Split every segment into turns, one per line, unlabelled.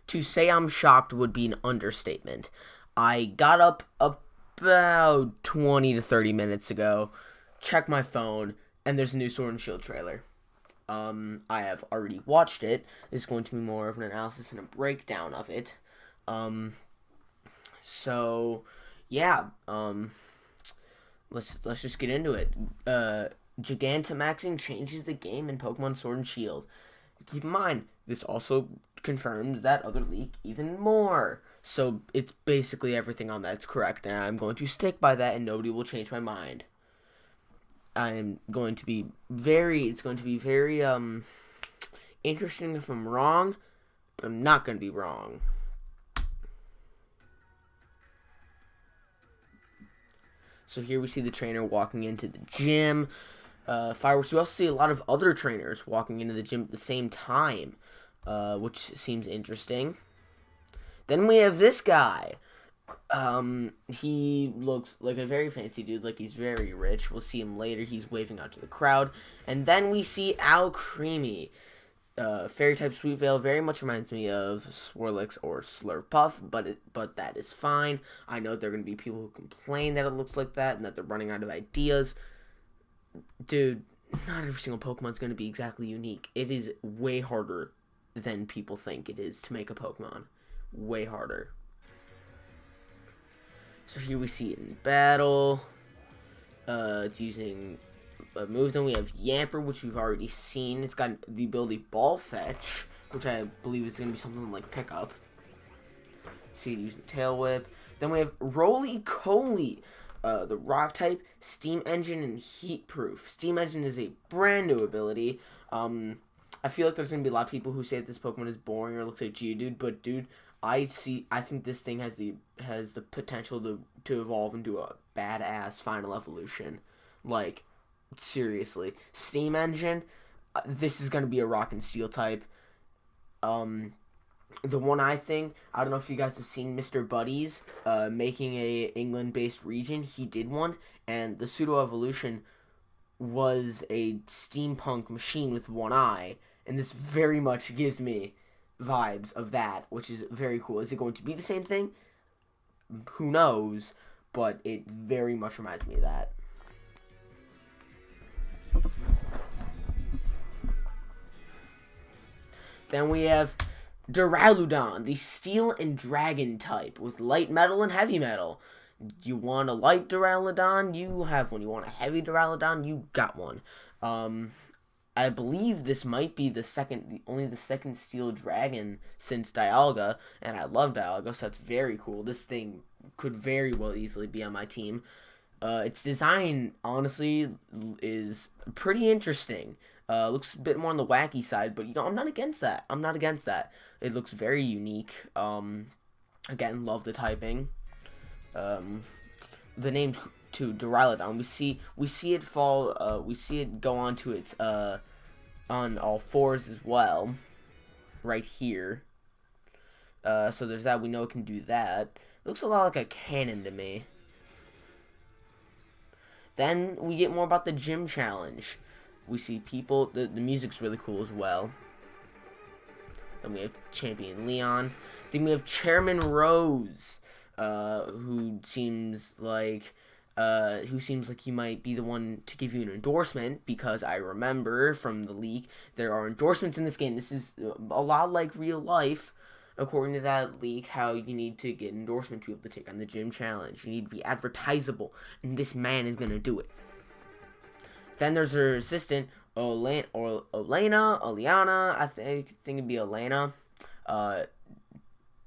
To say I'm shocked would be an understatement. I got up about 20 to 30 minutes ago, checked my phone, and there's a new Sword and Shield trailer. I have already watched it. It's going to be more of an analysis and a breakdown of it. So yeah, let's just get into it. Gigantamaxing changes the game in Pokemon Sword and Shield. Keep in mind, this also confirms that other leak even more. So it's basically everything on that's correct, and I'm going to stick by that, and nobody will change my mind. I'm going to be it's going to be very interesting if I'm wrong, but I'm not going to be wrong. So here we see the trainer walking into the gym. Fireworks. We also see a lot of other trainers walking into the gym at the same time, which seems interesting. Then we have this guy. He looks like a very fancy dude, like he's very rich. We'll see him later. He's waving out to the crowd. And then we see Alcremie. Fairy-type Sweet Veil very much reminds me of Swirlix or Slurpuff, but that is fine. I know there are going to be people who complain that it looks like that and that they're running out of ideas. Dude, not every single Pokemon is going to be exactly unique. It is way harder than people think it is to make a Pokemon. Way harder. So here we see it in battle. It's using a move. Then we have Yamper, which we've already seen. It's got the ability Ball Fetch, which I believe is going to be something like Pickup. See it using Tail Whip. Then we have Roly-Coly, the Rock type, Steam Engine, and Heat Proof. Steam Engine is a brand new ability. I feel like there's going to be a lot of people who say that this Pokemon is boring or looks like Geodude, but dude, I think this thing has the potential to evolve into a badass final evolution. Like, seriously. Steam Engine, this is going to be a Rock and Steel type. The one I don't know if you guys have seen Mr. Buddies making a England-based region. He did one, and the pseudo evolution was a steampunk machine with one eye, and this very much gives me vibes of that, which is very cool. Is it going to be the same thing? Who knows, but it very much reminds me of that. Then we have Duraludon, the Steel and Dragon type, with light metal and heavy metal. You want a light Duraludon? You have one. You want a heavy Duraludon? You got one. I believe this might be only the second Steel Dragon since Dialga, and I love Dialga, so that's very cool. This thing could very well easily be on my team. Its design, honestly, is pretty interesting. Looks a bit more on the wacky side, but I'm not against that. It looks very unique. Again, love the typing. The name to Duraludon, we see it fall. We see it go onto its on all fours as well, right here. So there's that. We know it can do that. It looks a lot like a cannon to me. Then we get more about the gym challenge. We see people. The music's really cool as well. Then we have Champion Leon. Then we have Chairman Rose, who seems like he might be the one to give you an endorsement, because I remember from the leak there are endorsements in this game. This is a lot like real life, according to that leak, how you need to get endorsement to be able to take on the gym challenge. You need to be advertisable, and this man is going to do it. Then there's her assistant, Oleana. I think it'd be Elena.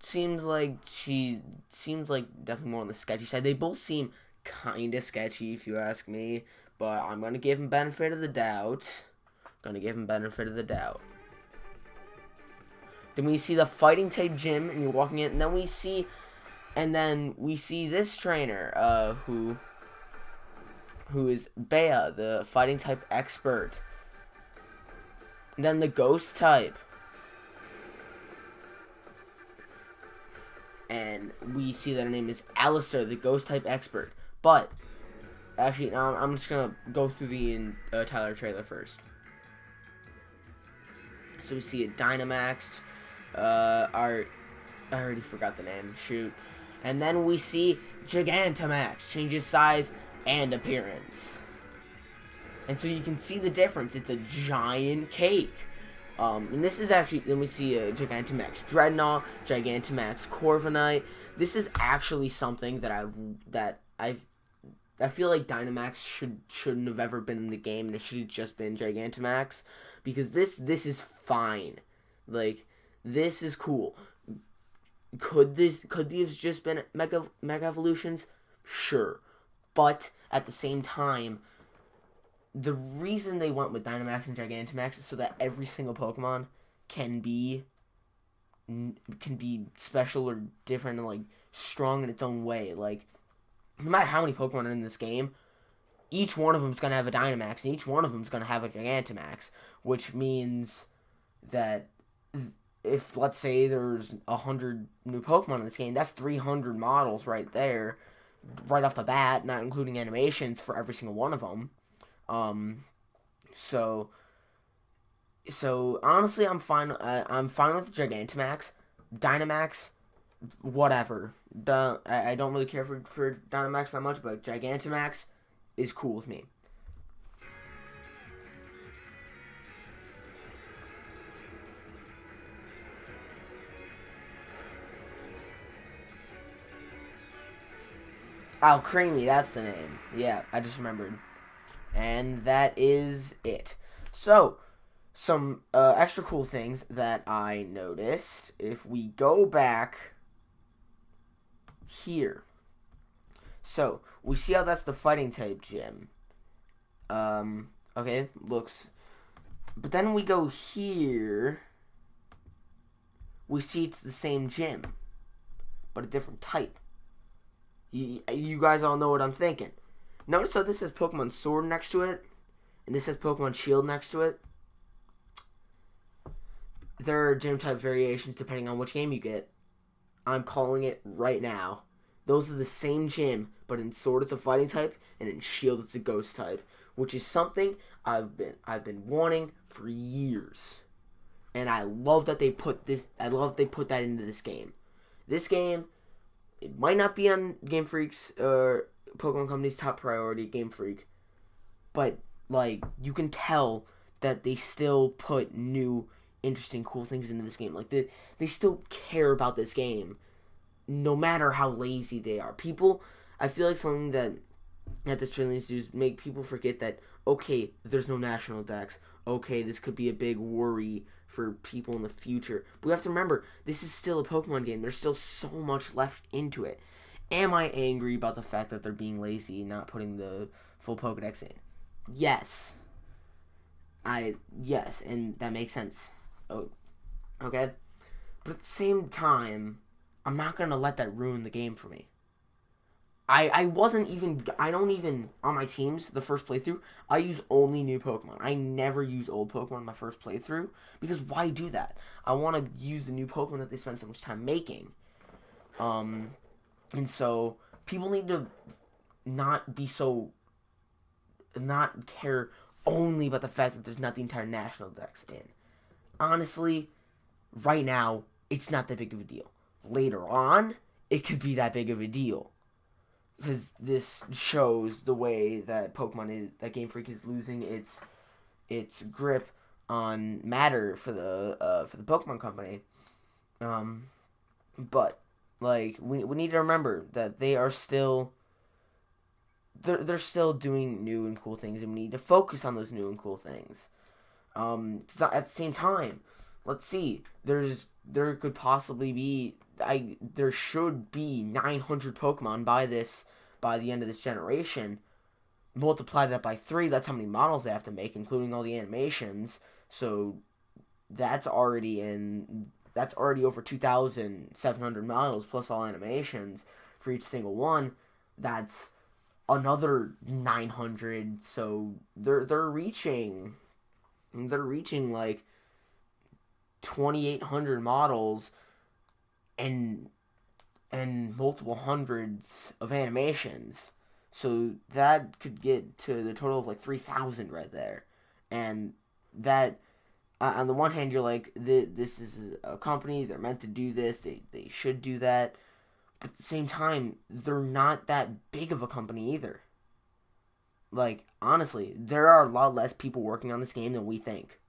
Seems like definitely more on the sketchy side. They both seem kind of sketchy, if you ask me, but I'm gonna give him benefit of the doubt. Then we see the fighting type gym, and you're walking in, and then we see this trainer, who is Bea, the fighting type expert. And then the ghost type. And we see that her name is Alistair, the ghost type expert. But, actually, now I'm just going to go through the Tyler trailer first. So we see it Dynamaxed. I already forgot the name. Shoot. And then we see Gigantamax changes size and appearance. And so you can see the difference. It's a giant cake. And this is actually, then we see a Gigantamax Dreadnought, Gigantamax Corviknight. This is actually something that I feel like Dynamax shouldn't have ever been in the game, and it should have just been Gigantamax, because this is fine. Like, this is cool. Could these just been Mega Evolutions? Sure. But at the same time, the reason they went with Dynamax and Gigantamax is so that every single Pokemon can be special or different and, like, strong in its own way. Like, no matter how many Pokemon are in this game, each one of them is going to have a Dynamax, and each one of them is going to have a Gigantamax, which means that if, let's say, there's 100 new Pokemon in this game, that's 300 models right there, right off the bat, not including animations for every single one of them. So honestly, I'm fine with Gigantamax. Dynamax, whatever. I don't really care for Dynamax that much, but Gigantamax is cool with me. Oh, Creamy, that's the name. Yeah, I just remembered. And that is it. So, some extra cool things that I noticed. If we go back here. So, we see how that's the fighting type gym. Okay, looks. But then we go here. We see it's the same gym, but a different type. You guys all know what I'm thinking. Notice how this has Pokemon Sword next to it, and this has Pokemon Shield next to it. There are gym type variations depending on which game you get. I'm calling it right now. Those are the same gym, but in Sword it's a fighting type, and in Shield it's a ghost type, which is something I've been wanting for years. And I love that they put this. I love they put that into this game. This game, it might not be on Game Freak's or Pokemon Company's top priority, Game Freak, but like you can tell that they still put new, interesting, cool things into this game. Like they still care about this game, no matter how lazy they are. People, I feel like something that this trailer needs to do is make people forget that, okay, there's no national dex. Okay, this could be a big worry for people in the future. But we have to remember, this is still a Pokemon game. There's still so much left into it. Am I angry about the fact that they're being lazy and not putting the full Pokedex in? Yes. Yes, and that makes sense. Oh, okay? But at the same time, I'm not going to let that ruin the game for me. I don't even, on my teams, the first playthrough, I use only new Pokemon. I never use old Pokemon in my first playthrough, because why do that? I want to use the new Pokemon that they spend so much time making. And so, people need to not care only about the fact that there's not the entire national dex in. Honestly, right now, it's not that big of a deal. Later on, it could be that big of a deal. Because this shows the way that that Game Freak is losing its grip on matter for the Pokemon Company. But like we need to remember that they are still they're still doing new and cool things, and we need to focus on those new and cool things. So at the same time, let's see. There could possibly be there should be 900 Pokemon by the end of this generation. Multiply that by 3, that's how many models they have to make, including all the animations. So that's already over 2,700 models plus all animations for each single one. That's another 900. So they're reaching like 2,800 models and multiple hundreds of animations. So that could get to the total of like 3,000 right there. And that On the one hand, you're like, this is a company. They're meant to do this. They should do that. But at the same time, they're not that big of a company either. Like, honestly, there are a lot less people working on this game than we think.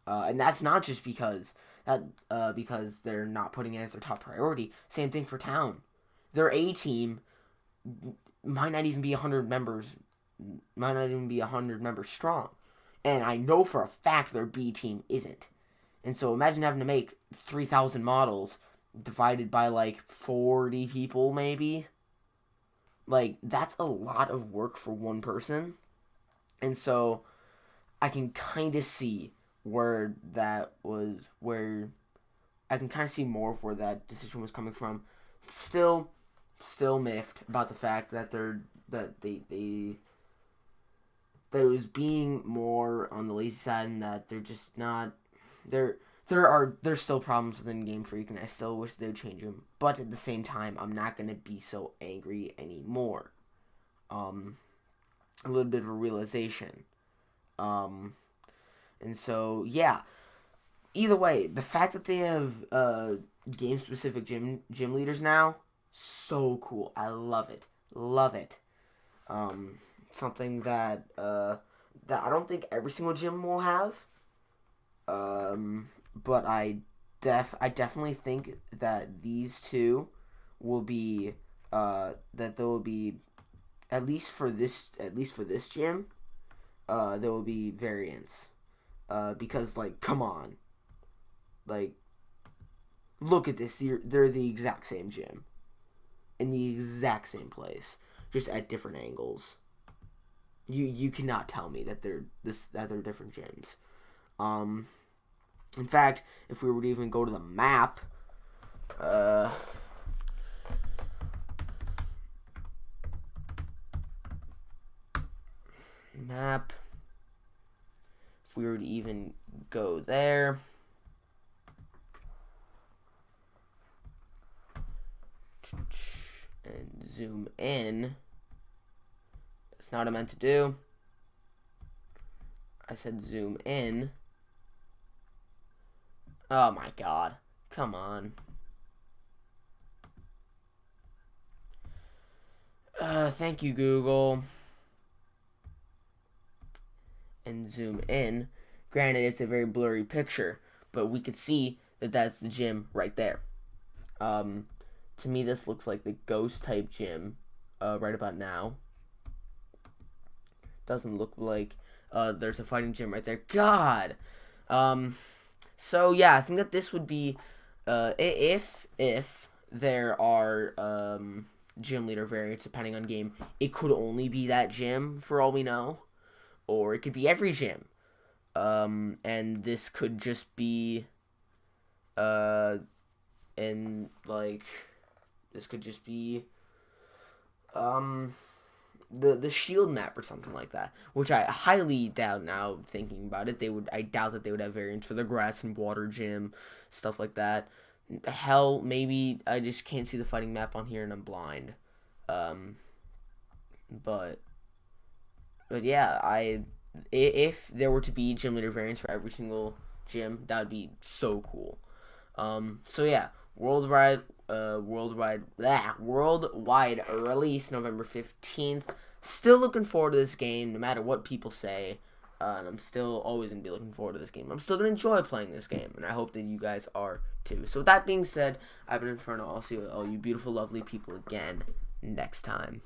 And that's not just because they're not putting it as their top priority. Same thing for Town. Their A team might not even be 100 members, might not even be 100 members strong. And I know for a fact their B team isn't. And so imagine having to make 3,000 models divided by like 40 people maybe. Like, that's a lot of work for one person. And so I can kind of see where I can kind of see more of where that decision was coming from. Still miffed about the fact that that it was being more on the lazy side, and that they're just not there's still problems within Game Freak, and I still wish they would change them. But at the same time, I'm not gonna be so angry anymore. A little bit of a realization. And so yeah. Either way, the fact that they have game specific gym leaders now, so cool. I love it. Love it. Something that I don't think every single gym will have. But I definitely think that these two will be that there will be at least for this gym, there will be variants. Because like, come on. Like, look at this. They're the exact same gym. In the exact same place. Just at different angles. You cannot tell me that they're different gyms. In fact, if we were to even go to the map, if we were to even go there, and zoom in. That's not what I meant to do. I said zoom in. Oh my god. Come on. Thank you, Google. And zoom in. Granted, it's a very blurry picture, but we could see that that's the gym right there. To me, this looks like the ghost type gym right about now. Doesn't look like there's a fighting gym right there. God! So, yeah, I think that this would be, if there are gym leader variants depending on game, it could only be that gym for all we know. Or it could be every gym. And this could just be, this could just be the shield map or something like that, which I highly doubt now thinking about it. I doubt that they would have variants for the grass and water gym, stuff like that. Hell, maybe I just can't see the fighting map on here and I'm blind. But yeah, if there were to be gym leader variants for every single gym, that would be so cool. So yeah, worldwide release November 15th. Still looking forward to this game, no matter what people say. And I'm still always going to be looking forward to this game. I'm still going to enjoy playing this game, and I hope that you guys are too. So with that being said, I've been Inferno. I'll see all you beautiful, lovely people again next time.